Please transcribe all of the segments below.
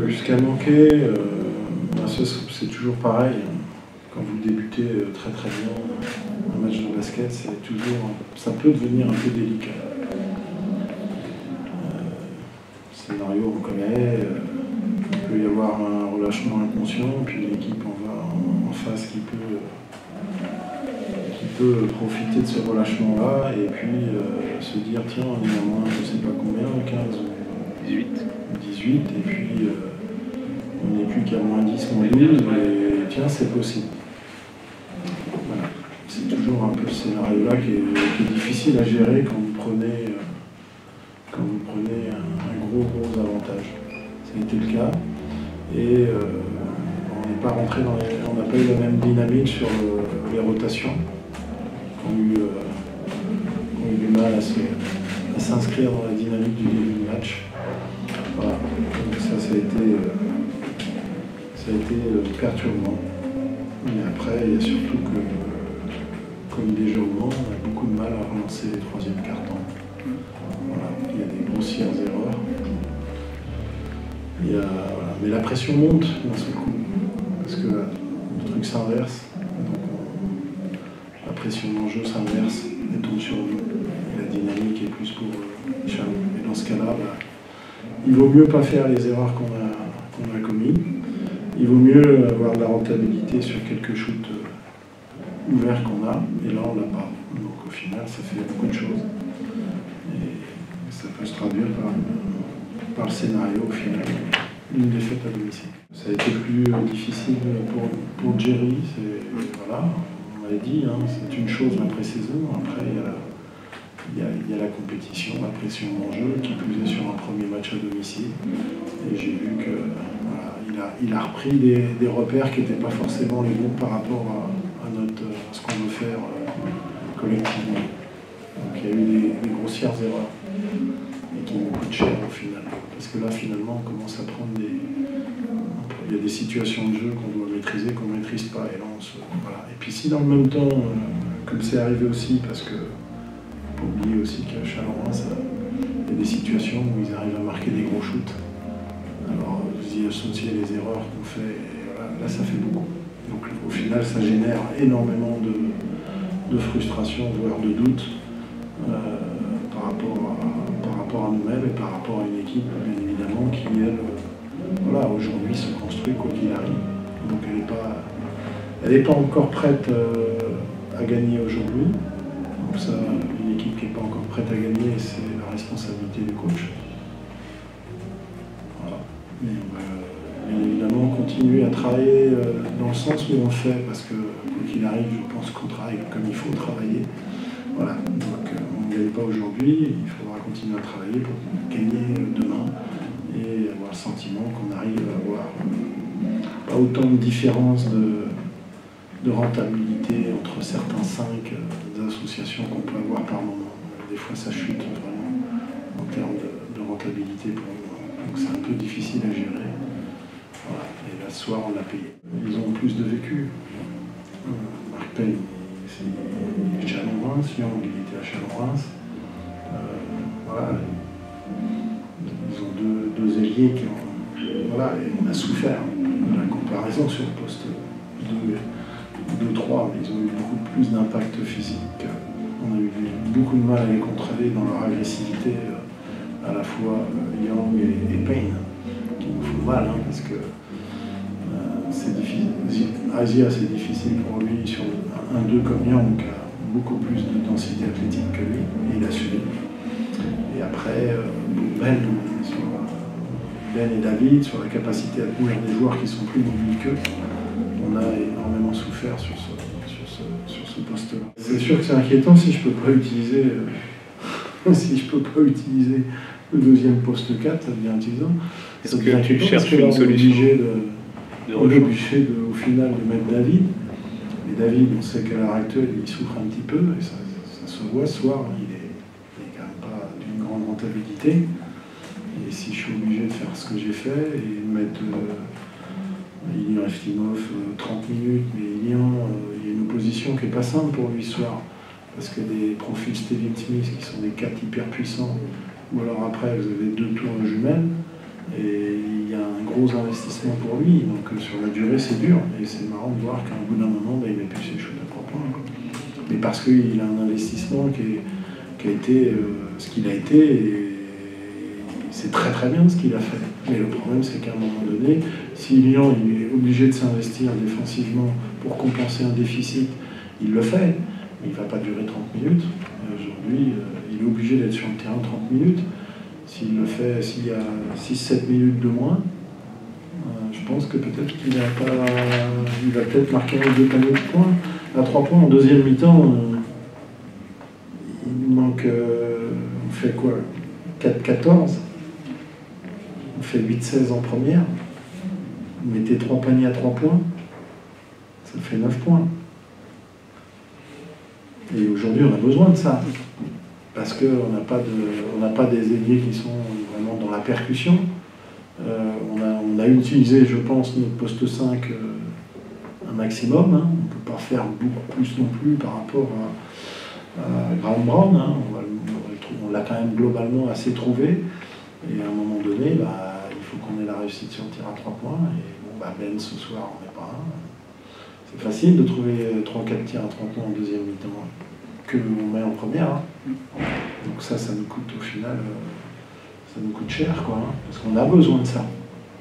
jusqu'à manquer, c'est toujours pareil. Quand vous débutez très très bien un match de basket, ça peut devenir un peu délicat. Scénario, on connaît, il peut y avoir un relâchement inconscient, puis l'équipe en face qui peut profiter de ce relâchement-là et puis se dire tiens, on est à moins je ne sais pas combien, 15 ou 18 et puis on n'est plus qu'à moins 10, moins 12, et tiens, c'est possible. Voilà. C'est toujours un peu ce scénario-là qui est difficile à gérer quand vous prenez un gros avantage. Ça a été le cas. Et on n'est pas rentré on n'a pas eu la même dynamique sur les rotations. On a eu du mal à s'inscrire dans la dynamique du début du match. Voilà. Donc ça a été perturbant. Mais après, il y a surtout que, comme déjà au Mans, on a beaucoup de mal à relancer les troisièmes cartons. Voilà. Il y a des grossières erreurs. Voilà. Mais la pression monte d'un seul coup, parce que le truc s'inverse. La pression d'enjeu s'inverse et tombe sur nous. Et la dynamique est plus pour Chalon. Et dans ce cas-là, il vaut mieux pas faire les erreurs qu'on a commises. Il vaut mieux avoir de la rentabilité sur quelques shoots ouverts qu'on a. Et là, on l'a pas. Donc au final, ça fait beaucoup de choses. Et ça peut se traduire par le scénario au final. Une défaite à domicile. Ça a été plus difficile pour Jerry. Voilà. On l'a dit, hein, c'est une chose la pré-saison, après il y a la compétition, la pression en jeu, qui plus est sur un premier match à domicile. Et j'ai vu qu'il a repris des repères qui n'étaient pas forcément les bons par rapport à ce qu'on veut faire collectivement. Donc il y a eu des grossières erreurs et qui nous coûtent cher au final. Parce que là finalement on commence à prendre il y a des situations de jeu qu'on doit maîtriser, qu'on ne maîtrise pas. Et là, voilà. Et puis si dans le même temps, comme c'est arrivé aussi, parce que faut pas oublier aussi qu'à Chalon-Reims, il y a des situations où ils arrivent à marquer des gros shoots. Alors vous y associez les erreurs qu'on fait, et voilà, là ça fait beaucoup. Donc au final, ça génère énormément de frustration, voire de doute par rapport à nous-mêmes et par rapport à une équipe, bien évidemment, qui, elle, voilà, aujourd'hui se construit quoi qu'il arrive. Donc elle n'est pas encore prête à gagner aujourd'hui. Donc ça, une équipe qui n'est pas encore prête à gagner, c'est la responsabilité du coach. Voilà. Mais on va bien évidemment continuer à travailler dans le sens où on le fait, parce que quoi qu'il arrive, je pense qu'on travaille comme il faut travailler. Voilà. Donc on ne gagne pas aujourd'hui, il faudra continuer à travailler pour gagner demain. Et avoir le sentiment qu'on arrive à avoir pas autant de différences de rentabilité entre certains 5 associations qu'on peut avoir par moment. Des fois ça chute vraiment en termes de rentabilité pour nous. Donc c'est un peu difficile à gérer. Voilà. Et là ce soir on l'a payé. Ils ont plus de vécu. Marc Payne, c'est Chalon-Reims, Young il était à Chalon-Reims. Voilà. Ils ont deux ailiers qui ont... Voilà, et on a souffert de la comparaison sur le poste 2-3, mais ils ont eu beaucoup plus d'impact physique. On a eu beaucoup de mal à les contrer dans leur agressivité, à la fois Young et Payne, qui nous font mal, hein, parce que c'est difficile. Asia, c'est difficile pour lui sur un 2 comme Young, qui a beaucoup plus de densité athlétique que lui, et il a subi. Et après, Ben et David, sur la capacité à tenir des joueurs qui sont plus mobiles qu'eux, on a énormément souffert sur ce poste-là. C'est sûr que c'est inquiétant si je ne peux pas utiliser le deuxième poste 4, ça devient intelligent. Est-ce que tu cherches une solution on est obligé au final de mettre David. Et David, on sait qu'à l'heure actuelle, il souffre un petit peu, et ça se voit ce soir, il est quand même pas d'une grande rentabilité. Et si je suis obligé de faire ce que j'ai fait et de mettre Ilian Eftimov 30 minutes, mais Ilian, il y a une opposition qui n'est pas simple pour lui ce soir, parce que des profils Steven Smith qui sont des 4 hyper puissants, ou alors après vous avez 2 tours jumelles, Et il y a un gros investissement pour lui, donc sur la durée c'est dur. Et c'est marrant de voir qu'à un bout d'un moment, il met plus ses shoots à 3 points. Mais parce qu'il a un investissement qui a été ce qu'il a été, et c'est très très bien ce qu'il a fait. Mais le problème c'est qu'à un moment donné, si Lyon il est obligé de s'investir défensivement pour compenser un déficit, il le fait. Il ne va pas durer 30 minutes. Aujourd'hui, il est obligé d'être sur le terrain 30 minutes. S'il le fait, s'il y a 6-7 minutes de moins, je pense que peut-être qu'il va peut-être marquer un ou deux paniers de points. À 3 points en deuxième mi-temps, il manque, on fait quoi, 4-14, on fait 8-16 en première, vous mettez 3 paniers à 3 points, ça fait 9 points. Et aujourd'hui, on a besoin de ça, parce qu'on n'a pas des ailiers qui sont vraiment dans la percussion. On a utilisé, je pense, notre poste 5 un maximum. Hein. On ne peut pas faire beaucoup plus non plus par rapport à Graham Brown. Hein. On l'a quand même globalement assez trouvé. Et à un moment donné, il faut qu'on ait la réussite sur le tir à 3 points. Et bon, Ben, ce soir, on n'est pas un. C'est facile de trouver 3-4 tirs à 3 points en deuxième mi-temps que l'on met en première. Hein. Donc ça nous coûte au final, ça nous coûte cher, quoi, hein, parce qu'on a besoin de ça.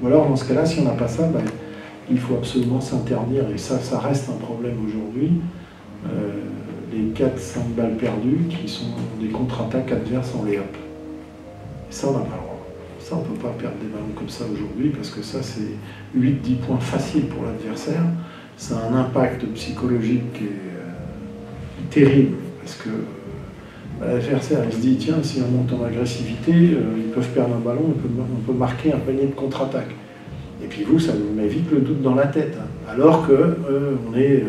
Ou alors dans ce cas-là, si on n'a pas ça, il faut absolument s'interdire, et ça reste un problème aujourd'hui. Les 4-5 balles perdues qui sont des contre-attaques adverses en lay-up. Et ça, on n'a pas le droit. Ça, on ne peut pas perdre des ballons comme ça aujourd'hui, parce que ça, c'est 8-10 points faciles pour l'adversaire. Ça a un impact psychologique qui est terrible, parce que l'adversaire, il se dit, tiens, si on monte en agressivité, ils peuvent perdre un ballon, on peut marquer un panier de contre-attaque. Et puis vous, ça vous met vite le doute dans la tête, hein, alors qu'on est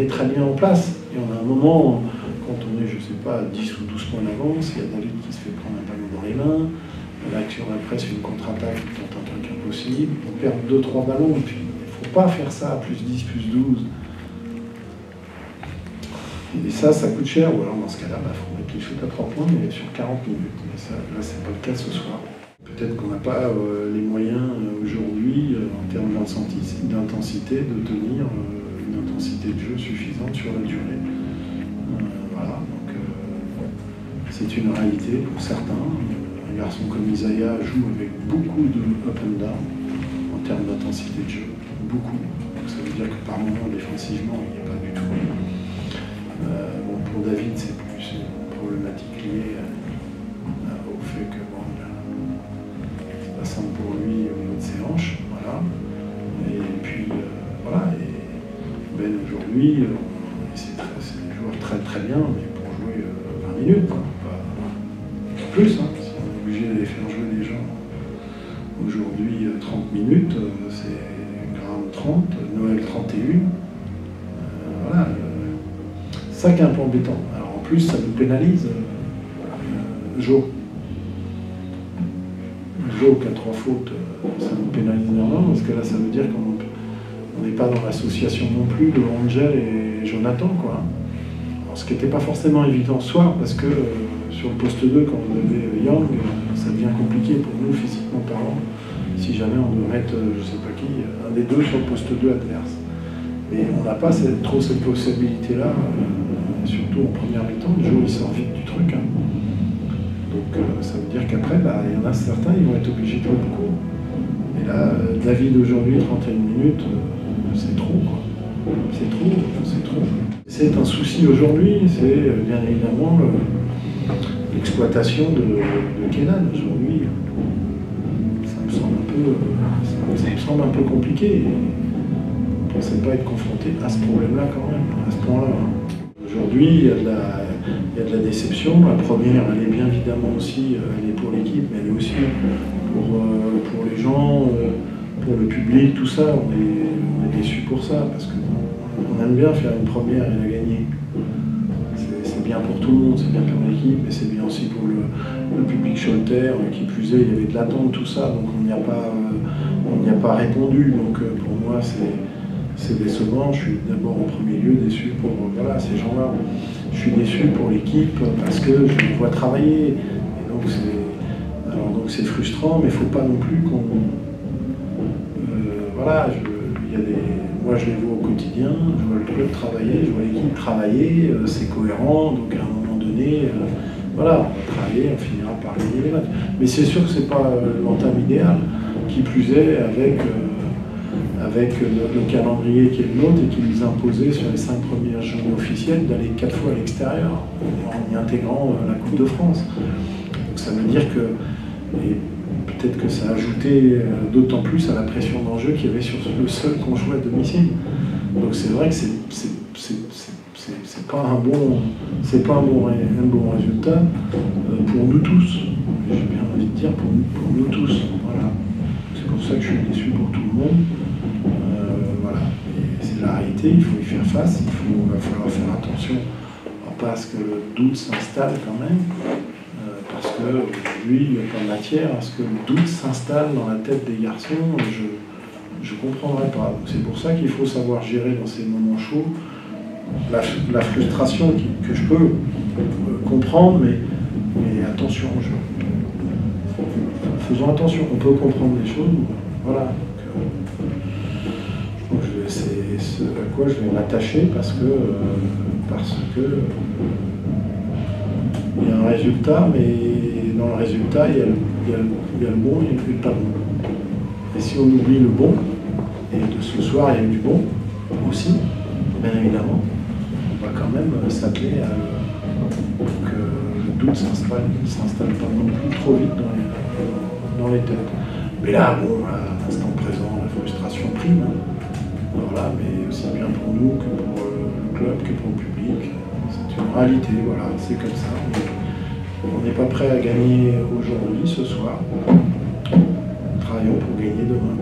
très bien en place. Et on a un moment, quand on est, je ne sais pas, 10 ou 12 points d'avance, il y a David qui se fait prendre un ballon dans les mains, l'action d'après, c'est une contre-attaque, qui tente un truc impossible, on perd 2-3 ballons, et puis il ne faut pas faire ça à plus 10, plus 12. Et ça coûte cher, ou alors dans ce cas-là, il faut mettre les shoots à 3 points, mais sur 40 minutes. Mais ça, là, c'est pas le cas ce soir. Peut-être qu'on n'a pas les moyens aujourd'hui, en termes d'intensité, de tenir une intensité de jeu suffisante sur la durée. Voilà, donc c'est une réalité pour certains. Un garçon comme Isaiah joue avec beaucoup de up and down en termes d'intensité de jeu, beaucoup. Donc ça veut dire que par moment, défensivement, il n'y est pas du tout. Bon, pour David, c'est plus une problématique liée au fait que c'est pas simple pour lui au niveau de ses hanches, voilà. Et puis voilà. Et Ben aujourd'hui, c'est un joueur très très bien, mais pour jouer 20 minutes, hein, pas plus. Hein, si on est obligé d'aller faire jouer des gens aujourd'hui 30 minutes, c'est Graham 30, Noël 31. Voilà. Ça qui est un peu embêtant. Alors en plus, ça nous pénalise Joe. Joe qui a 3 fautes, ça nous pénalise énormément, parce que là, ça veut dire qu'on n'est pas dans l'association non plus de Angel et Jonathan, quoi. Alors, ce qui n'était pas forcément évident ce soir, parce que sur le poste 2, quand on avait Young, ça devient compliqué pour nous, physiquement parlant, si jamais on doit mettre, je ne sais pas qui, un des deux sur le poste 2 adverse. Mais on n'a pas trop cette possibilité-là, surtout en première mi-temps. Joe, il sort vite du truc. Hein. Donc ça veut dire qu'après, il y en a certains, ils vont être obligés de jouer beaucoup. Et là, David aujourd'hui, 31 minutes, c'est trop, quoi. C'est trop, c'est trop. C'est un souci aujourd'hui, c'est bien évidemment l'exploitation de Kenan aujourd'hui. Ça me semble un peu compliqué. On ne pensait pas être confronté à ce problème-là quand même, à ce point-là. Aujourd'hui, il y a de la déception. La première, elle est bien évidemment aussi, elle est pour l'équipe, mais elle est aussi pour les gens, pour le public, tout ça. On est déçus pour ça, parce qu'on aime bien faire une première et la gagner. C'est bien pour tout le monde, c'est bien pour l'équipe, mais c'est bien aussi pour le public Scholter, qui plus est, il y avait de l'attente, tout ça, donc on n'y a pas répondu. Donc pour moi, c'est décevant. Je suis d'abord en premier lieu déçu pour ces gens-là. Je suis déçu pour l'équipe parce que je les vois travailler. Et donc c'est frustrant, mais il ne faut pas non plus qu'on... voilà, moi je les vois au quotidien, je vois le club travailler, je vois l'équipe travailler, c'est cohérent, donc à un moment donné, voilà, on va travailler, on finira par gagner les matchs. Mais c'est sûr que ce n'est pas l'entame idéale, qui plus est avec le calendrier qui est le nôtre et qui nous imposait sur les 5 premières journées officielles d'aller 4 fois à l'extérieur, en y intégrant la Coupe de France. Donc ça veut dire que, et peut-être que ça a ajouté d'autant plus à la pression d'enjeu qu'il y avait sur le seul qu'on jouait à domicile. Donc c'est vrai que c'est pas un bon résultat pour nous tous. J'ai bien envie de dire pour nous tous. Voilà. C'est pour ça que je suis déçu pour tout le monde. Voilà. Et c'est la réalité, il faut y faire face, il va falloir faire attention à pas à ce que le doute s'installe quand même. Parce qu'aujourd'hui, il n'y a pas de matière à ce que le doute s'installe dans la tête des garçons. Je ne comprendrai pas. C'est pour ça qu'il faut savoir gérer dans ces moments chauds la frustration que je peux comprendre, mais attention, faisons attention. On peut comprendre les choses, voilà. C'est ce à quoi je vais m'attacher parce que il y a un résultat, mais dans le résultat, il y a le bon et le pas bon. Et si on oublie le bon, et de ce soir, il y a eu du bon aussi, bien évidemment, on va quand même s'atteler à que le doute ne s'installe pas non plus trop vite dans les têtes. Mais là, bon, à l'instant présent, la frustration prime. Voilà, mais aussi bien pour nous que pour le club, que pour le public. C'est une réalité, voilà, c'est comme ça. On n'est pas prêt à gagner aujourd'hui, ce soir. Travaillons pour gagner demain.